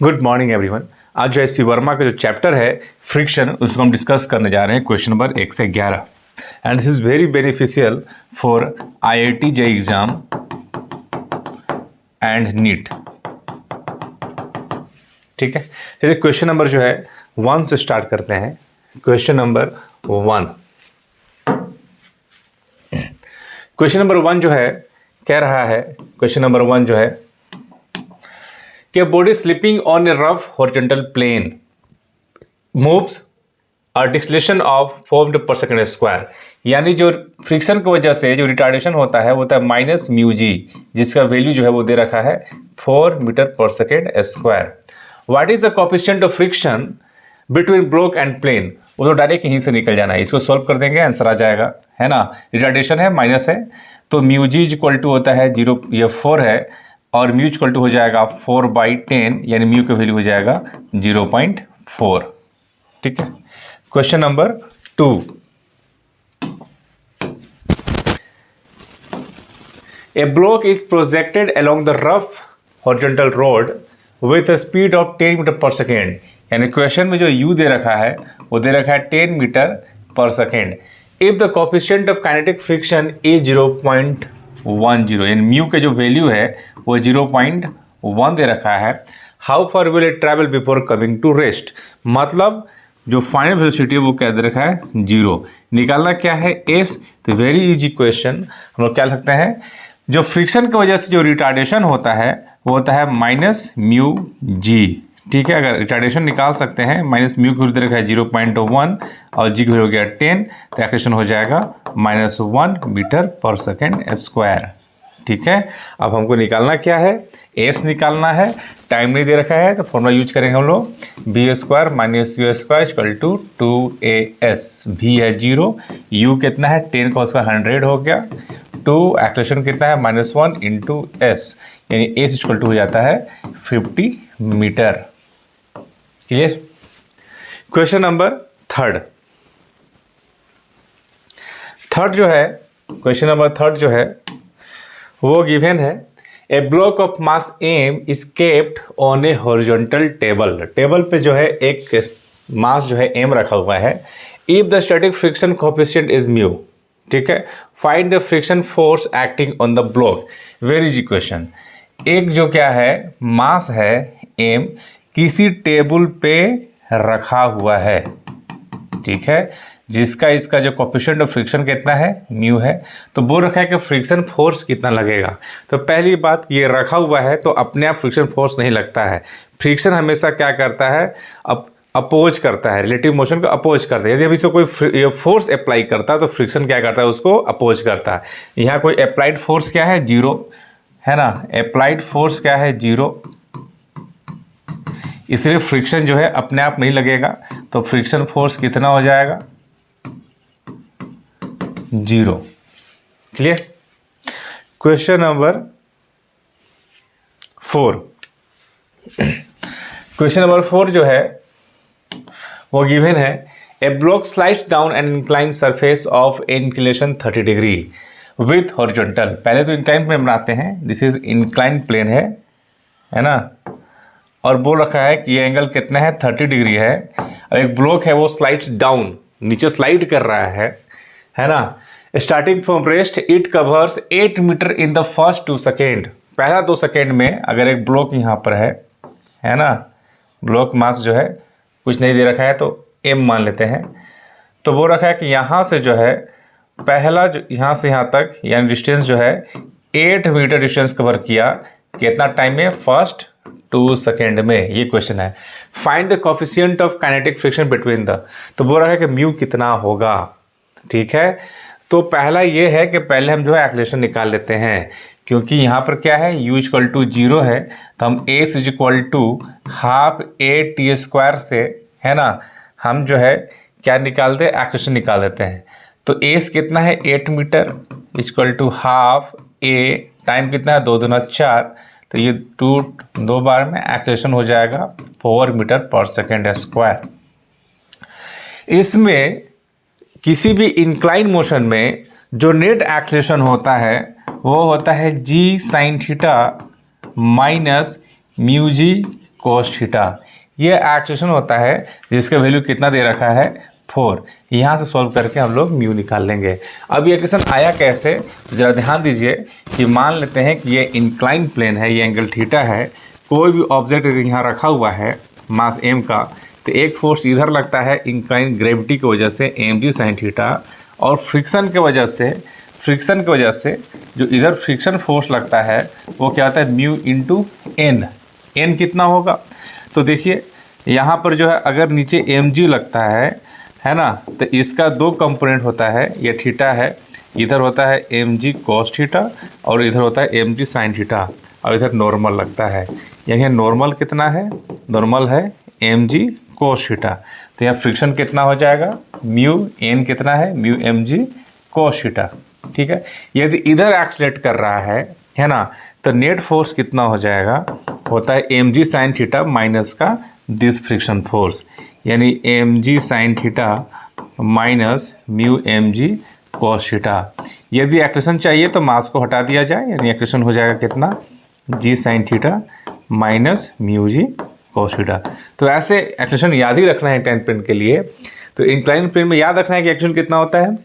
Good morning everyone. आज जो S C Verma का जो चैप्टर है फ्रिक्शन, उसको हम डिस्कस करने जा रहे हैं क्वेश्चन नंबर 1 से 11। And this is very beneficial for IIT JEE exam and NEET. ठीक है, चलिए क्वेश्चन नंबर जो है 1 से स्टार्ट करते हैं। क्वेश्चन नंबर 1, क्वेश्चन नंबर 1 जो है कह रहा है, क्वेश्चन नंबर 1 जो है कि body slipping on a rough horizontal plane moves a deceleration of 4 metre per second square. यानी जो फ्रिक्शन की वजह से जो रिटार्डेशन होता है वो होता है माइनस म्यू जी, जिसका वैल्यू जो है वो दे रखा है 4 metre per second square. What is the coefficient of friction between block and plane? वो तो डायरेक्ट यहीं से निकल जाना है, इसको सॉल्व कर देंगे आंसर आ जाएगा, है ना। रिटार्डेशन है, माइनस है, तो म्यू जी इक्वल टू होता है 0, ये 4 है, और म्यू इक्वल टू हो जाएगा 4/10, यानी म्यू का वैल्यू हो जाएगा 0.4। ठीक है, question number 2, a block is projected along the rough horizontal road with a speed of 10 metre per second. यानी क्वेश्चन में जो u दे रखा है वो दे रखा है 10 metre per second. If the coefficient of kinetic friction is 0.10, यानी म्यू के जो वैल्यू है वो 0.1 दे रखा है। How far will it travel before coming to rest? मतलब जो फाइनल वेलोसिटी है वो क्या दे रखा है 0। निकालना क्या है s? तो वेरी इजी क्वेश्चन, हम लोग क्या लिखते हैं, जो फ्रिक्शन की वजह से जो रिटार्डेशन होता है वो होता है माइनस म्यू जी। ठीक है, अगर रिटार्डेशन निकाल सकते हैं, माइनस म्यू की वैल्यू दे रखा है 0.1 और जी की वैल्यू हो गया 10, तो एक्वेशन हो जाएगा -1 मीटर पर सेकेंड स्क्वायर। ठीक है, अब हमको निकालना क्या है, एस निकालना है। टाइम नहीं दे रखा है तो फॉर्मूला यूज करेंगे हम लोग, b² - u² equal to 2as। भी है 0, u कितना है 10 का उसका 100 हो गया, 2 एक्सेलरेशन कितना है -1 इंटू एस, यानी एस इक्वल टू हो जाता है 50 मीटर। क्लियर। क्वेश्चन नंबर 3 जो है, क्वेश्चन नंबर 3 जो है वो गिवन है, a block of mass m is kept on a horizontal table. Table पे जो है एक मास जो है एम रखा हुआ है। If the static friction coefficient is mu, ठीक है, find the friction force acting on the block. Very easy question. एक जो क्या है मास है एम, किसी टेबल पे रखा हुआ है, ठीक है, जिसका इसका जो कोएफिशिएंट ऑफ फ्रिक्शन कितना है म्यू है, तो बोल रखा है कि फ्रिक्शन फोर्स कितना लगेगा। तो पहली बात, ये रखा हुआ है तो अपने आप फ्रिक्शन फोर्स नहीं लगता है। फ्रिक्शन हमेशा क्या करता है, अपोज करता है, रिलेटिव मोशन को अपोज करता है। यदि हम इसको कोई फोर्स अप्लाई करता है तो फ्रिक्शन क्या करता है, उसको अपोज करता है। यहाँ कोई अप्लाइड फोर्स क्या है 0, है ना, अप्लाइड फोर्स क्या है 0, इसलिए फ्रिक्शन जो है अपने आप नहीं लगेगा, तो फ्रिक्शन फोर्स कितना हो जाएगा 0। Clear. Question number 4, question number 4 जो है वो गिवन है, a block slides down an incline surface of inclination 30 degree with horizontal. पहले तो इंक्लाइन प्लेन बनाते हैं, दिस इज इंक्लाइन प्लेन है ना, और बोल रखा है कि ये एंगल कितना है 30 डिग्री है। अब एक ब्लॉक है वो स्लाइड्स डाउन, नीचे स्लाइड कर रहा है ना। Starting from rest it covers 8 metre in the first 2 second. पहला 2 सेकेंड में अगर एक ब्लॉक यहाँ पर है ना, ब्लॉक मास जो है कुछ नहीं दे रखा है तो m मान लेते हैं, तो बोल रखा है कि यहाँ से जो है पहला जो यहाँ से यहाँ तक यानी डिस्टेंस जो है 8 मीटर डिस्टेंस कवर किया, कितना टाइम में, फर्स्ट 2 सेकेंड में। ये क्वेश्चन है। Find the coefficient of kinetic friction between the, तो बोल रहा है कि म्यू कितना होगा। ठीक है, तो पहला ये है कि पहले हम जो है एक्सेलरेशन निकाल लेते हैं, क्योंकि यहाँ पर क्या है u इक्वल टू 0 है, तो हम s is equal to half a² से, है ना, हम जो है क्या निकालते हैं, एक्सेलरेशन निकाल देते हैं। तो s कितना है 8 metre equal to half a, time कितना है 2 दूना 4, तो ये 2 बार में एक्सेलरेशन हो जाएगा 4 मीटर पर सेकेंड स्क्वायर। इसमें किसी भी इंक्लाइन मोशन में जो नेट एक्सेलरेशन होता है वो होता है g sin theta minus mu g cos theta. ये एक्सेलेरेशन होता है जिसका वैल्यू कितना दे रखा है 4। यहाँ से सॉल्व करके हम लोग म्यू निकाल लेंगे। अब ये इक्वेशन आया कैसे, ज़रा ध्यान दीजिए कि मान लेते हैं कि ये इंक्लाइन प्लेन है, ये एंगल थीटा है, कोई भी ऑब्जेक्ट यहाँ रखा हुआ है मास m का, तो एक फोर्स इधर लगता है इंक्लाइन ग्रेविटी की वजह से mg sin थीटा, और फ्रिक्शन की वजह से जो इधर फ्रिक्शन फोर्स लगता है वो क्या होता है म्यू इंटू n। n कितना होगा, तो देखिए यहाँ पर जो है अगर नीचे mg लगता है ना, तो इसका दो कंपोनेंट होता है, ये थीटा है, इधर होता है mg cos थीटा और इधर होता है mg sin थीटा, और इधर नॉर्मल लगता है। यानी नॉर्मल कितना है, नॉर्मल है mg cos थीटा, तो यहाँ फ्रिक्शन कितना हो जाएगा म्यू n कितना है म्यू mg cos थीटा। ठीक है, यदि इधर एक्सलेट कर रहा है ना, तो नेट फोर्स कितना हो जाएगा, होता है mg sin थीटा माइनस का दिस फ्रिक्शन फोर्स, यानी mg sin theta minus mu mg cos theta. यदि एक्सलेशन चाहिए तो मास को हटा दिया जाए, यानी एक्सलेशन हो जाएगा कितना g sin theta minus mu g cos theta. तो ऐसे एक्सलेशन याद ही रखना है इंक्लाइन प्लेन के लिए। तो इंक्लाइन प्लेन में याद रखना है कि एक्सलेशन कितना होता है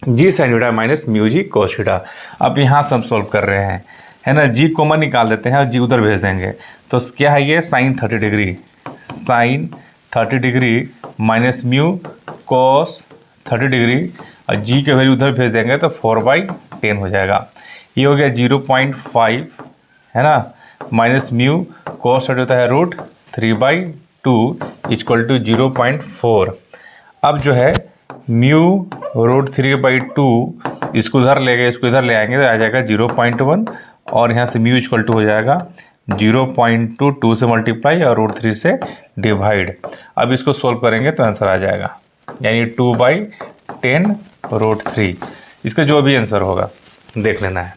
g sin theta minus mu g cos theta. अब यहाँ से हम सॉल्व कर रहे हैं, है ना, g कॉमन निकाल देते हैं और g उधर भेज देंगे, तो क्या है ये sine 30 degree, sine 30 degree minus mu cos 30 degree, और g के वैल्यू उधर भेज देंगे तो 4/10 हो जाएगा। ये हो गया 0.5, है ना, माइनस म्यू cos 30 होता है √3/2 इक्वल टू 0.4। अब जो है म्यू √3/2 इसको उधर ले गए, इसको इधर ले आएंगे तो आ जाएगा 0.1, और यहाँ से म्यू इक्वल टू हो जाएगा 0.2, 2 से मल्टीप्लाई और √3 से डिवाइड। अब इसको सोल्व करेंगे तो आंसर आ जाएगा, यानी 2/10 √3। इसका जो भी आंसर होगा देख लेना है।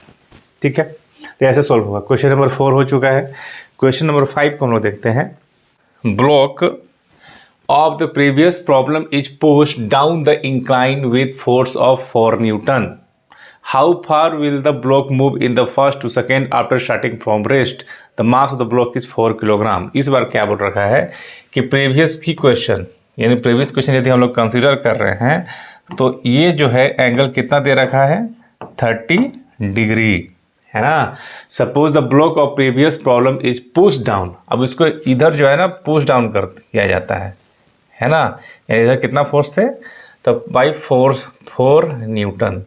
ठीक है, तो ऐसे सोल्व होगा। क्वेश्चन नंबर 4 हो चुका है। क्वेश्चन नंबर 5 को हम लोग देखते हैं। Block of the previous problem is pushed down the incline with force of 4 Newton. How far will the block move in the first to second after starting from rest? The mass of the block is 4 kilogram. इस बार क्या बोल रखा है कि previous की question, यानी previous question यदि हम लोग कंसीडर कर रहे हैं तो ये जो है एंगल कितना दे रखा है 30 डिग्री, है ना। Suppose the block of previous problem is push down. अब इसको इधर जो है ना पुश डाउन कर किया जाता है ना, यानी इधर कितना फोर्स थे, तो बाई फोर्स 4 न्यूटन।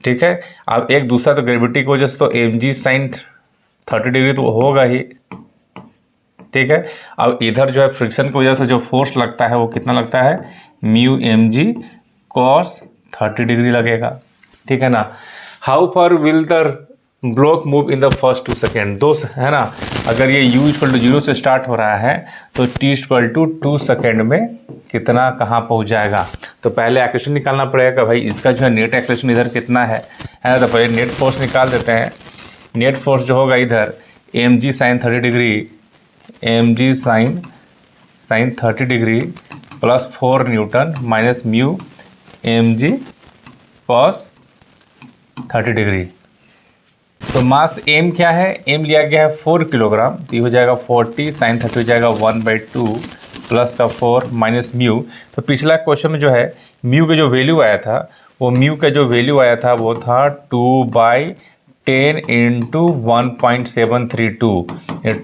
ठीक है, अब एक दूसरा तो ग्रेविटी की वजह से तो mg sin 30 डिग्री तो होगा ही। ठीक है, अब इधर जो है फ्रिक्शन की वजह से जो फोर्स लगता है वो कितना लगता है म्यू mg cos 30 डिग्री लगेगा। ठीक है ना। How far will the block move in the first 2 second, दो है ना, अगर ये u इक्वल टू 0 से स्टार्ट हो रहा है तो t इक्वल टू 2 सेकेंड में कितना कहाँ पहुँच जाएगा। तो पहले एक्सेलेरेशन निकालना पड़ेगा भाई, इसका जो है नेट एक्सेलेरेशन इधर कितना है ना, तो पहले नेट फोर्स निकाल देते हैं। नेट फोर्स जो होगा इधर mg sin 30 degree, mg sin 30 degree plus 4 Newton minus mu mg cos 30 degree. तो मास m क्या है, m लिया गया है 4 किलोग्राम, तो ये हो जाएगा 40 sin 30 हो जाएगा 1/2 प्लस का 4 माइनस म्यू। तो पिछला क्वेश्चन में जो है म्यू का जो वैल्यू आया था वो था 2/10 इंटू 1.732,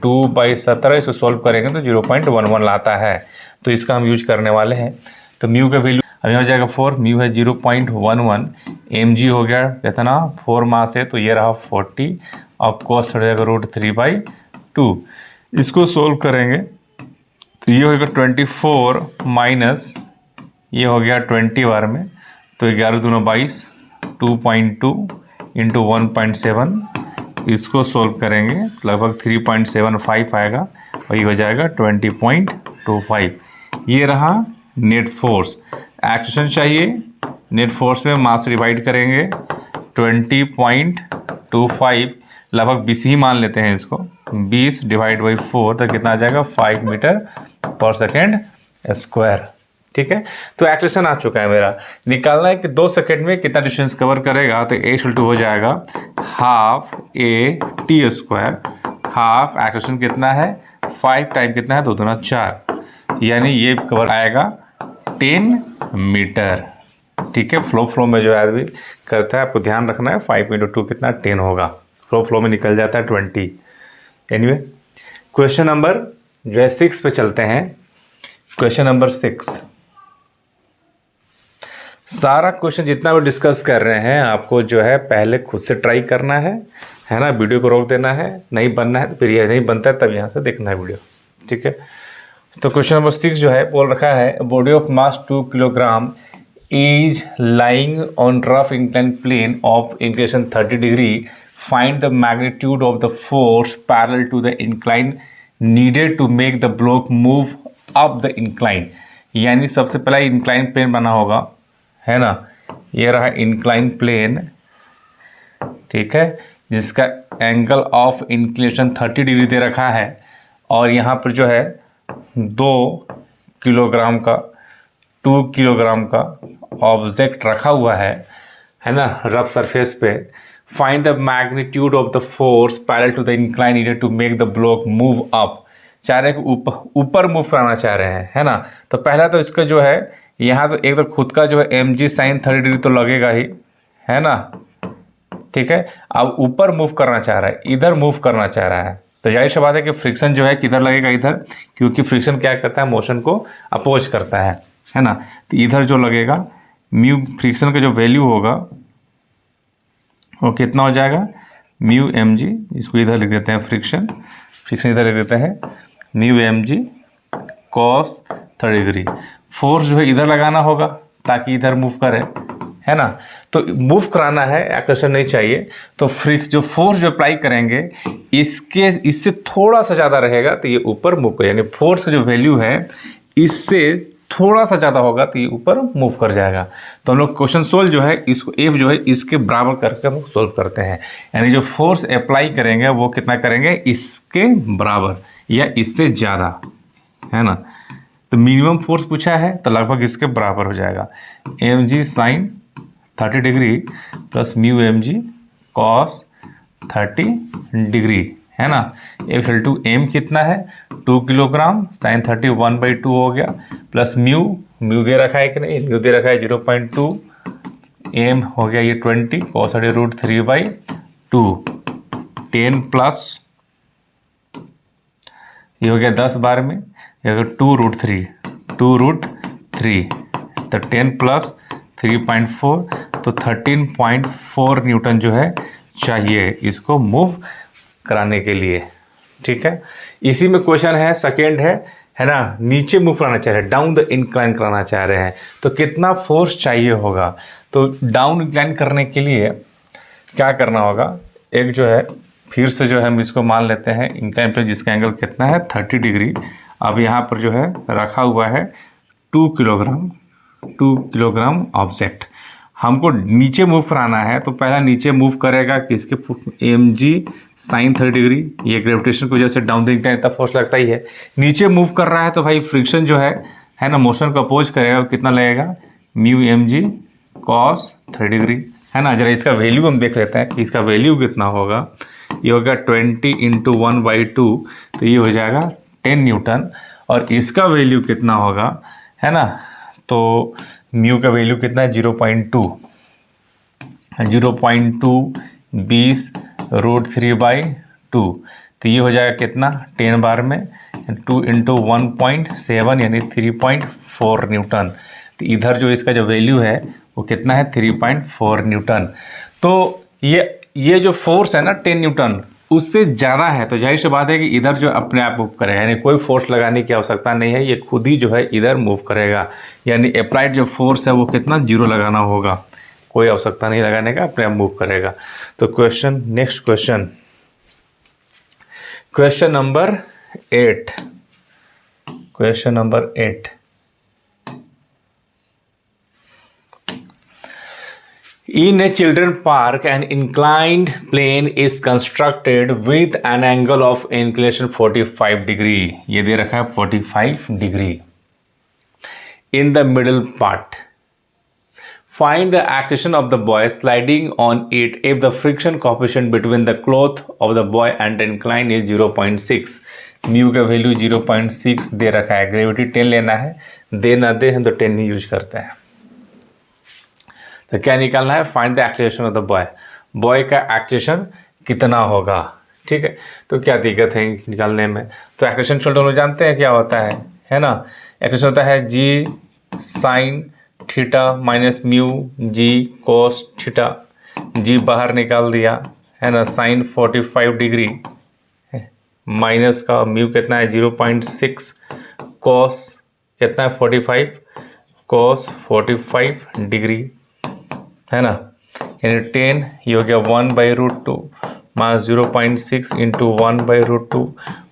2/17। इसको सॉल्व करेंगे तो 0.11 लाता है, तो इसका हम यूज करने वाले हैं। तो म्यू का वैल्यू अभी हो जाएगा 4, म्यू है 0.11, mg हो गया कितना 4 मास है तो ये रहा 40, और कॉस हो जाएगा √3/2। इसको सोल्व करेंगे तो ये होगा 24 माइनस ये हो गया 20 बार में, तो 11 दूना 22, 2.2 इंटू 1.7, इसको सोल्व करेंगे लगभग 3.75 आएगा, और ये हो जाएगा 20.25। ये रहा नेट फोर्स। एक्सेलेरेशन चाहिए, नेट फोर्स में मास डिवाइड करेंगे 20.25, लगभग 20 ही मान लेते हैं इसको, 20 डिवाइड बाई 4 तो कितना आ जाएगा 5 मीटर पर सेकेंड स्क्वायर। ठीक है, तो एक्सेलेरेशन आ चुका है मेरा। निकालना है कि 2 सेकेंड में कितना डिस्टेंस कवर करेगा, तो a इक्वल टू हो जाएगा ½ a t square, half acceleration कितना है 5 टाइम कितना है, 2 दूना 4, यानी ये कवर आएगा 10 मीटर। ठीक है, फ्लो में जो है आदमी करता है, आपको ध्यान रखना है 5 × 2 कितना 10 होगा, फ्लो में निकल जाता है 20। एनीवे क्वेश्चन नंबर जो है 6 पे चलते हैं। क्वेश्चन नंबर 6, सारा क्वेश्चन जितना भी डिस्कस कर रहे हैं आपको जो है पहले खुद से ट्राई करना है ना, वीडियो को रोक देना है, नहीं बनना है तो फिर ये नहीं बनता है तब यहाँ से देखना है वीडियो। ठीक है, तो क्वेश्चन नंबर 6 जो है बोल रखा है body of mass 2 kilogram is lying on rough incline plane of inclination 30 degree, find the magnitude of the force parallel to the incline needed to make the block move up the incline. यानी सबसे पहला incline plane बना होगा, है ना, ये रहा incline plane. ठीक है, जिसका एंगल ऑफ इंक्लिनेशन 30 डिग्री दे रखा है, और यहाँ पर जो है 2 किलोग्राम का 2 किलोग्राम का ऑब्जेक्ट रखा हुआ है ना, रफ सरफेस पे। Find the magnitude of the force parallel to the incline needed to make the block move up. चाह रहे हैं कि ऊपर मूव कराना चाह रहे हैं, है ना। तो पहला तो इसका जो है यहाँ तो एक तो खुद का जो है mg sin 30 डिग्री तो लगेगा ही, है ना। ठीक है, अब ऊपर मूव करना चाह रहा है, इधर मूव करना चाह रहा है, तो जाहिर सी बात है कि फ्रिक्शन जो है किधर लगेगा, इधर, क्योंकि फ्रिक्शन क्या करता है, मोशन को अपोज करता है ना। तो इधर जो लगेगा म्यू, फ्रिक्शन का जो वैल्यू होगा वो कितना हो जाएगा, म्यू mg, इसको इधर लिख देते हैं फ्रिक्शन इधर लिख देते हैं mu mg cos 30 degree. Force जो है इधर लगाना होगा ताकि इधर मूव करे, है ना। तो मूव कराना है, एक्सेलरेशन नहीं चाहिए, तो जो फोर्स जो अप्लाई करेंगे इससे थोड़ा सा ज़्यादा रहेगा तो ये ऊपर मूव कर, यानी फोर्स का जो वैल्यू है इससे थोड़ा सा ज़्यादा होगा तो ये ऊपर मूव कर जाएगा। तो हम लोग क्वेश्चन सोल्व जो है इसको एफ जो है इसके बराबर करके हम लोग सोल्व करते हैं, यानी जो फोर्स अप्लाई करेंगे वो कितना करेंगे, इसके बराबर या इससे ज़्यादा, है ना। तो मिनिमम फोर्स पूछा है तो लगभग इसके बराबर हो जाएगा, mg sin 30 degree plus mu mg cos 30 degree, है ना। F/m कितना है, 2 किलोग्राम, sin 30 1/2 हो गया, प्लस म्यू दे रखा है कि नहीं, म्यू दे रखा है 0.2, m हो गया ये 20, cos 30 √3/2, 10 प्लस ये हो गया 10 बार में, ये हो गया 2√3, तो 10 प्लस 3.4, तो 13.4 न्यूटन जो है चाहिए इसको मूव कराने के लिए। ठीक है, इसी में क्वेश्चन है सेकेंड है ना, नीचे मूव कराना चाह रहे हैं, डाउन द इंक्लाइन कराना चाह रहे हैं, तो कितना फोर्स चाहिए होगा। तो डाउन इंक्लाइन करने के लिए क्या करना होगा, एक जो है फिर से जो है हम इसको मान लेते हैं इंक्लाइन प्लेन जिसका एंगल कितना है 30 डिग्री। अब यहाँ पर जो है रखा हुआ है 2 किलोग्राम ऑब्जेक्ट, हमको नीचे मूव कराना है, तो पहला नीचे मूव करेगा किसके, mg sin 30 डिग्री, ये ग्रेविटेशन की वजह से डाउन द इंक्लाइन इतना फोर्स लगता ही है। नीचे मूव कर रहा है तो भाई फ्रिक्शन जो है ना, मोशन को अपोज करेगा, कितना लगेगा, म्यू mg cos 30 डिग्री, है ना। जरा इसका वैल्यू हम देख लेते हैं कि इसका वैल्यू कितना होगा। ये होगा 20 × 1/2, तो ये हो जाएगा 10 न्यूटन, और इसका वैल्यू कितना होगा, है ना। तो म्यू का वैल्यू कितना है 0.2 20 √3/2, तो ये हो जाएगा कितना 10 बार में 2 × 1.7 यानी 3.4 न्यूटन। तो इधर जो इसका जो वैल्यू है वो कितना है 3.4 न्यूटन। तो ये जो फोर्स है ना 10 न्यूटन उससे ज़्यादा है, तो जाहिर सी बात है कि इधर जो अपने आप मूव करेगा, यानी कोई फोर्स लगाने की आवश्यकता नहीं है, ये खुद ही जो है इधर मूव करेगा, यानी अप्लाइड जो फोर्स है वो कितना 0 लगाना होगा, कोई आवश्यकता नहीं लगाने का, अपने आप मूव करेगा। तो next question number 8। In a children park, an inclined plane is constructed with an angle of inclination 45 degree. ये दे रखा है 45 degree. In the middle part, Find the acceleration of the boy sliding on it if the friction coefficient between the cloth of the boy and the incline is 0.6. Mu का value 0.6 दे रखा है, gravity 10 लेना है, दे ना दे हम तो 10 ही use करते हैं। तो क्या निकालना है? Find the acceleration of the boy, boy का एक्सेलरेशन कितना होगा। ठीक है, तो क्या दिक्कत है निकालने में? तो एक्सेलरेशन छोटे लोग जानते हैं क्या होता है ना? एक्सेलरेशन होता है जी sine theta minus mu g cos theta. जी बाहर निकाल दिया है ना, साइन 45 डिग्री माइनस का म्यू कितना है 0.6, कोस कितना है 45, कोस 45 डिग्री है ना, यानी 10 ये हो गया 1/√2 माइनस 0.6 इंटू 1/√2।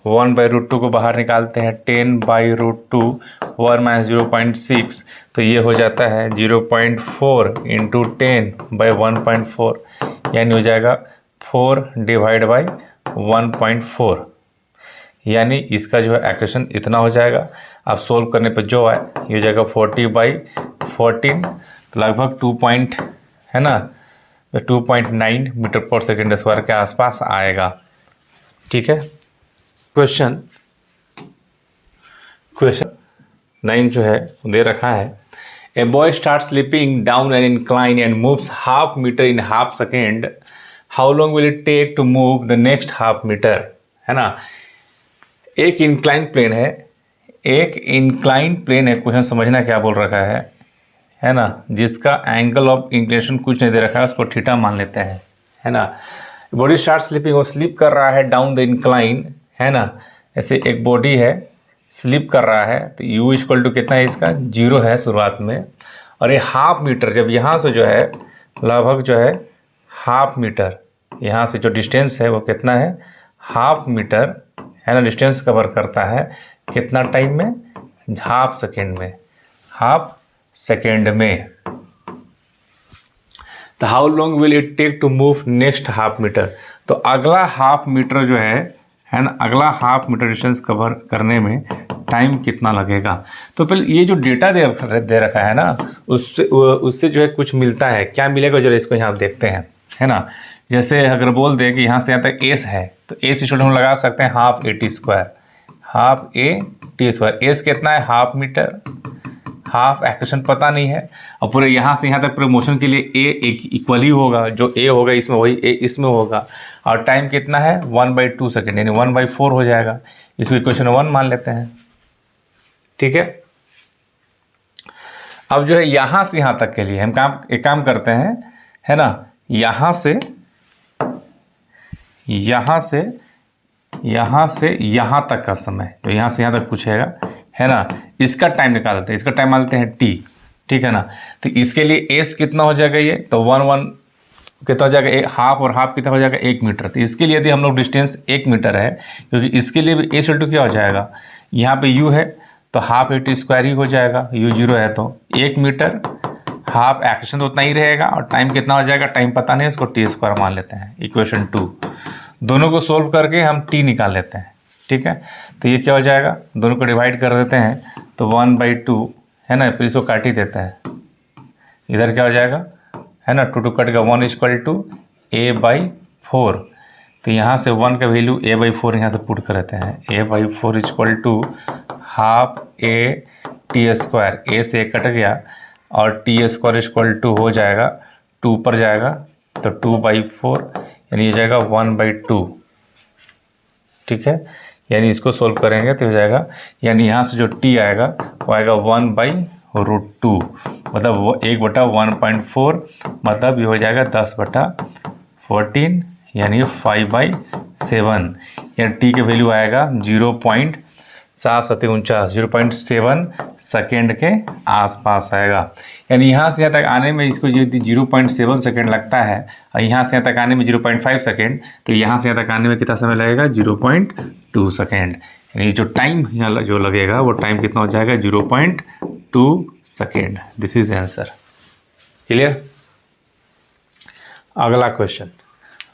1/√2 को बाहर निकालते हैं, 10/√2 1 माइनस 0.6 तो ये हो जाता है 0.4 इंटू 10/1.4 यानी हो जाएगा 4/1.4, यानी इसका जो है एक्सेलरेशन इतना हो जाएगा। अब सोल्व करने पर जो आए ये हो जाएगा 40/14 तो लगभग 2.9 मीटर पर सेकेंड स्क्वायर के आसपास आएगा। ठीक है, क्वेश्चन 9 जो है दे रखा है, a boy start slipping down an incline and moves half metre in half second, how long will it take to move the next half metre, है ना। एक इंक्लाइन प्लेन है, एक इंक्लाइन प्लेन है, क्वेश्चन समझना क्या बोल रखा है ना, जिसका एंगल ऑफ इंक्लिनेशन कुछ नहीं दे रखा है, उसको थीटा मान लेते हैं, है ना। बॉडी स्टार्ट स्लिपिंग, वो स्लिप कर रहा है डाउन द इंक्लाइन, है ना। ऐसे एक बॉडी है स्लिप कर रहा है तो u इक्वल टू कितना है, इसका 0 है शुरुआत में, और ये हाफ मीटर जब यहाँ से जो है लगभग जो है हाफ मीटर, यहाँ से जो डिस्टेंस है वो कितना है हाफ मीटर, है ना। डिस्टेंस कवर करता है कितना टाइम में, हाफ सेकेंड में, हाफ सेकेंड में। तो how long will it take to move next half metre, तो अगला हाफ मीटर जो है ना, अगला हाफ मीटर डिस्टेंस कवर करने में टाइम कितना लगेगा। तो पहले ये जो डेटा दे रखा है ना, उससे जो है कुछ मिलता है, क्या मिलेगा जरा इसको यहाँ देखते हैं, है ना। जैसे अगर बोल दे कि यहाँ से यहाँ तक एस है तो एस इक्वल हम लगा सकते हैं half AT square, half AT square. S कितना है हाफ मीटर, हाफ एक्सेलरेशन पता नहीं है, और पूरे यहाँ से यहाँ तक पूरे मोशन के लिए ए एक इक्वल ही होगा, जो ए होगा इसमें वही ए इसमें होगा, और टाइम कितना है 1/2 सेकेंड यानी 1/4 हो जाएगा। इसको इक्वेशन 1 मान लेते हैं। ठीक है, अब जो है यहाँ से यहाँ तक के लिए हम एक काम करते हैं, है ना, यहाँ से यहाँ तक का समय, तो यहाँ से यहाँ तक पूछेगा, है ना, इसका टाइम निकाल देते हैं, इसका टाइम मानते हैं t। ठीक है ना, तो इसके लिए s कितना हो जाएगा, ये तो 1 कितना हो जाएगा, एक हाफ, और हाफ कितना हो जाएगा 1 मीटर। तो इसके लिए यदि हम लोग डिस्टेंस 1 मीटर है, क्योंकि इसके लिए भी a = क्या हो जाएगा, यहाँ पे u है तो हाफ AT स्क्वायर ही हो जाएगा, u 0 है तो 1 मीटर, हाफ एक्सेलरेशन तो उतना ही रहेगा, और टाइम कितना हो जाएगा, टाइम पता नहीं, उसको t स्क्वायर मान लेते हैं। इक्वेशन 2 दोनों को सोल्व करके हम t निकाल लेते हैं। ठीक है, तो ये क्या हो जाएगा, दोनों को डिवाइड कर देते हैं तो 1/2, है ना, फिर इसको काट ही देते हैं, इधर क्या हो जाएगा, है ना, 2 कट गया, 1 = a/4। तो यहाँ से 1 का वैल्यू a/4 यहाँ से पुट कर देते हैं, a/4 = half AT square, a से a कट गया, और t स्क्वायर = हो जाएगा 2 पर जाएगा तो 2/4 यानी हो जाएगा 1/2। ठीक है, यानी इसको सोल्व करेंगे तो हो जाएगा, यानी यहाँ से जो t आएगा वो आएगा 1/√2, मतलब वो 1/1.4, मतलब ये हो जाएगा 10/14 यानी 5/7, यानी t के वैल्यू आएगा 0.7 सेकेंड के आसपास आएगा। यानी यहाँ से यहाँ तक आने में इसको यदि 0.7 सेकेंड लगता है, और यहाँ से यहाँ तक आने में 0.5 सेकेंड, तो यहाँ से यहाँ तक आने में कितना समय लगेगा 0.2 सेकेंड। यानी जो टाइम यहाँ जो लगेगा वो टाइम कितना हो जाएगा 0.2 second. This is answer. Clear. अगला क्वेश्चन,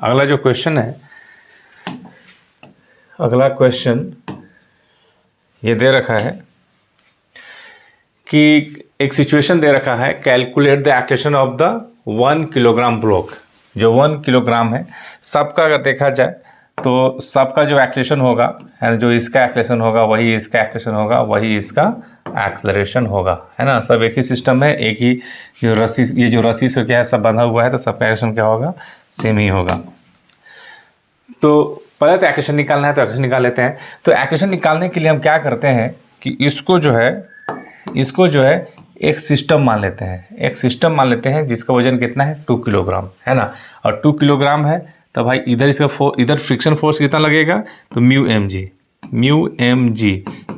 अगला जो क्वेश्चन है, अगला क्वेश्चन ये दे रखा है कि एक सिचुएशन दे रखा है, calculate the acceleration of the 1 kilogram block. जो 1 किलोग्राम है, सबका अगर देखा जाए तो सबका जो एक्लेशन होगा, है ना, जो इसका एक्लेशन होगा वही इसका एक्लेशन होगा, वही इसका एक्सलरेशन होगा, है ना। सब एक ही सिस्टम है, एक ही जो रस्सी, ये जो रस्सी से क्या है सब बंधा हुआ है, तो सबका एक्लेशन क्या होगा, सेम ही होगा। तो पहले तो एक्लेशन निकालना है, तो एक्लेशन निकाल लेते हैं। तो एक्लेशन निकालने के लिए हम क्या करते हैं कि इसको जो है एक सिस्टम मान लेते हैं। एक सिस्टम मान लेते हैं जिसका वजन कितना है, 2 किलोग्राम, है ना। और 2 किलोग्राम है तो भाई इधर इसका इधर फ्रिक्शन फोर्स कितना लगेगा, तो म्यू एम जी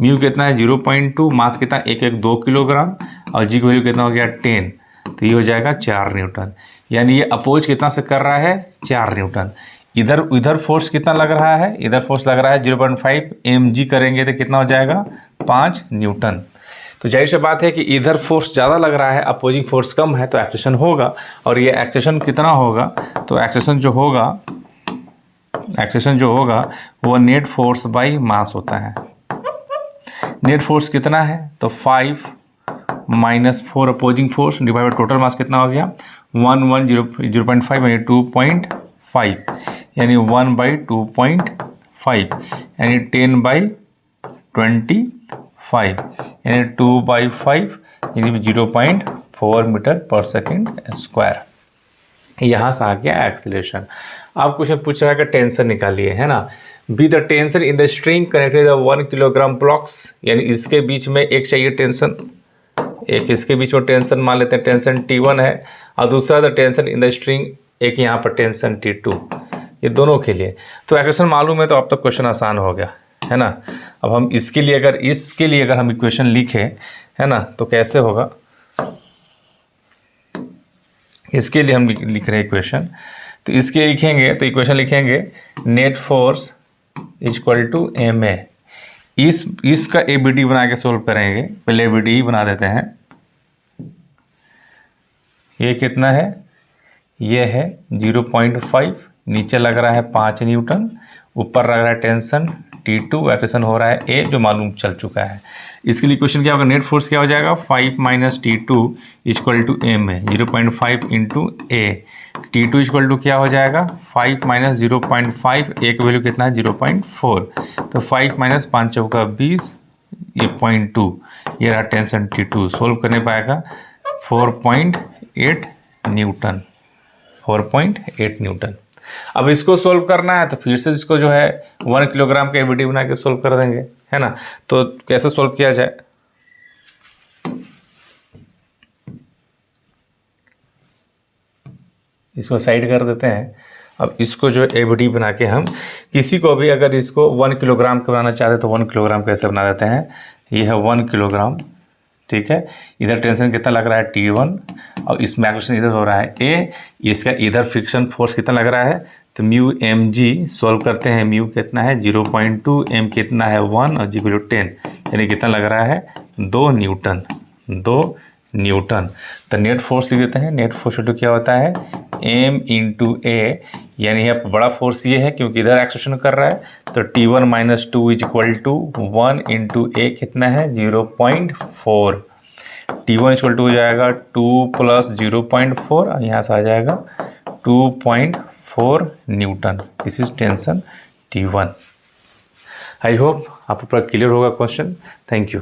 म्यू कितना है 0.2, मास कितना 2 किलोग्राम, और जी की वैल्यू कितना हो गया 10, तो ये हो जाएगा 4 न्यूटन। यानी ये अपोज कितना से कर रहा है, 4 न्यूटन। इधर फोर्स कितना लग रहा है, इधर फोर्स लग रहा है 0.5 mg करेंगे तो कितना हो जाएगा 5 न्यूटन। तो जाहिर सी बात है कि इधर फोर्स ज़्यादा लग रहा है, अपोजिंग फोर्स कम है, तो एक्लेशन होगा। और ये एक्लेशन कितना होगा, तो एक्लेशन जो होगा वो नेट फोर्स बाई मास होता है। नेट फोर्स कितना है, तो 5 - 4 opposing force divide by total mass कितना हो गया 0.5 यानी 2.5, यानी 1/2.5 यानी 10/25 यानी 2/5 यानी 0.4 मीटर पर सेकेंड स्क्वायर। यहाँ से आ गया एक्सेलरेशन। अब क्वेश्चन पूछ रहा है कि टेंशन निकालिए, है ना। Be the tension in the string connected 1 kilogram blocks, यानी इसके बीच में एक चाहिए टेंशन, एक इसके बीच में टेंशन मान लेते हैं, टेंशन T1 है, और दूसरा the tension in the string, एक यहाँ पर टेंशन T2, ये दोनों के लिए। तो एक्वेशन मालूम है तो अब तक क्वेश्चन आसान हो गया, है ना। अब हम इसके लिए अगर हम इक्वेशन लिखें, है ना, तो कैसे होगा, इसके लिए हम लिख रहे हैं इक्वेशन। तो इसके लिखेंगे तो इक्वेशन लिखेंगे net force equal to ma। इसका ABD बना के सोल्व करेंगे। पहले ABD ही बना देते हैं। ये कितना है, ये है 0.5, नीचे लग रहा है 5 न्यूटन, ऊपर लग रहा है टेंशन T2, एक्लेशन हो रहा है A, जो मालूम चल चुका है। इसके लिए क्वेश्चन क्या होगा, नेट फोर्स क्या हो जाएगा 5 - T2 equal to ma, 0.5 into A। T2 equal to क्या हो जाएगा 5 - 0.5, A की वैल्यू कितना है 0.4, तो 5 - 5 चौका 20, ये 0.2, ये रहा टेंशन T2। सोल्व करने पाएगा 4.8 न्यूटन, 4.8 न्यूटन। अब इसको सोल्व करना है तो फिर से इसको जो है 1 किलोग्राम का ABD बना के सोल्व कर देंगे, है ना। तो कैसे सोल्व किया जाए, इसको साइड कर देते हैं। अब इसको जो ABD बना के हम किसी को भी अगर इसको 1 किलोग्राम का बनाना चाहते तो 1 किलोग्राम कैसे बना देते हैं। ये है 1 किलोग्राम, ठीक है। इधर टेंशन कितना लग रहा है T1, और इसमें एक्लेशन इधर हो रहा है A, इसका इधर फ्रिक्शन फोर्स कितना लग रहा है, तो म्यू mg सोल्व करते हैं। म्यू कितना है 0.2, m कितना है 1, और g वैल्यू 10, यानी कितना लग रहा है 2 न्यूटन। तो नेट फोर्स लिख देते हैं। नेट फोर्स तो क्या होता है m इंटू A, यानी यहाँ पर बड़ा फोर्स ये है क्योंकि इधर एक्सेशन कर रहा है, तो T1 - 2 equal to 1 into A कितना है 0.4। T1 इक्वल टू हो जाएगा 2 + 0.4, और यहाँ से आ जाएगा 2.4 Newton. This is tension T1। I hope आपको पूरा क्लियर होगा क्वेश्चन। Thank you.